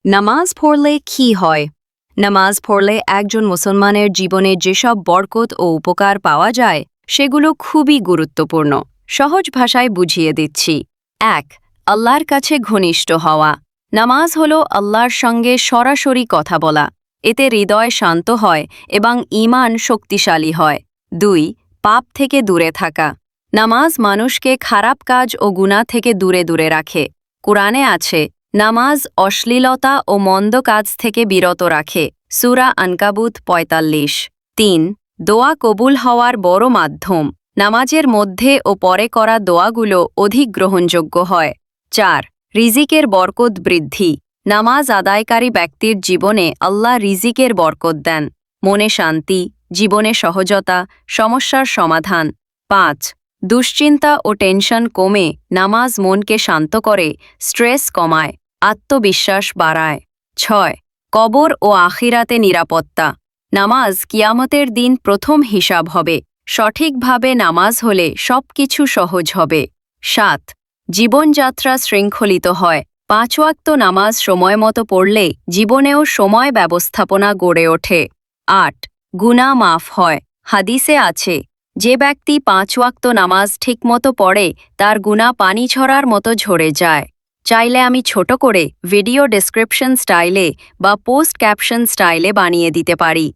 নামাজ পড়লে কি হয়? নামাজ পড়লে একজন মুসলমানের জীবনে যেসব বরকত ও উপকার পাওয়া যায় সেগুলো খুবই গুরুত্বপূর্ণ। সহজ ভাষায় বুঝিয়ে দিচ্ছি। ১. আল্লাহর কাছে ঘনিষ্ঠ হওয়া। নামাজ হল আল্লাহর সঙ্গে সরাসরি কথা বলা। এতে হৃদয় শান্ত হয় এবং ঈমান শক্তিশালী হয়। ২. পাপ থেকে দূরে থাকা। নামাজ মানুষকে খারাপ কাজ ও গুনাহ থেকে দূরে দূরে রাখে। কুরআনে আছে, নামাজ অশ্লীলতা ও মন্দ কাজ থেকে বিরত রাখে। সূরা আনকাবুত ৪৫। ৩. দোয়া কবুল হওয়ার বড় মাধ্যম। নামাজের মধ্যে ও পরে করা দোয়াগুলো অধিক গ্রহণযোগ্য হয়। ৪. রিজিকের বরকত বৃদ্ধি। নামাজ আদায়কারী ব্যক্তির জীবনে আল্লাহ রিজিকের বরকত দেন। মনে শান্তি, জীবনে সহজতা, সমস্যার সমাধান। ৫. দুশ্চিন্তা ও টেনশন কমে নামাজ মনকে শান্ত করে, স্ট্রেস কমায়, আত্মবিশ্বাস বাড়ায়। ৬. কবর ও আখিরাতে নিরাপত্তা। নামাজ কিয়ামতের দিন প্রথম হিসাব হবে। সঠিকভাবে নামাজ হলে সবকিছু সহজ হবে। ৭. জীবনযাত্রা শৃঙ্খলিত হয়। ৫ ওয়াক্ত নামাজ সময়মতো পড়লে জীবনেও সময় ব্যবস্থাপনা গড়ে ওঠে। ৮. গুনাহ মাফ হয়। হাদিসে আছে, যে ব্যক্তি ৫ ওয়াক্ত নামাজ ঠিকমতো পড়ে তার গুনাহ পানি ঝরার মতো ঝরে যায়। চাইলে আমি ছোট করে ভিডিও ডেসক্রিপশন স্টাইলে বা পোস্ট ক্যাপশন স্টাইলে বানিয়ে দিতে পারি।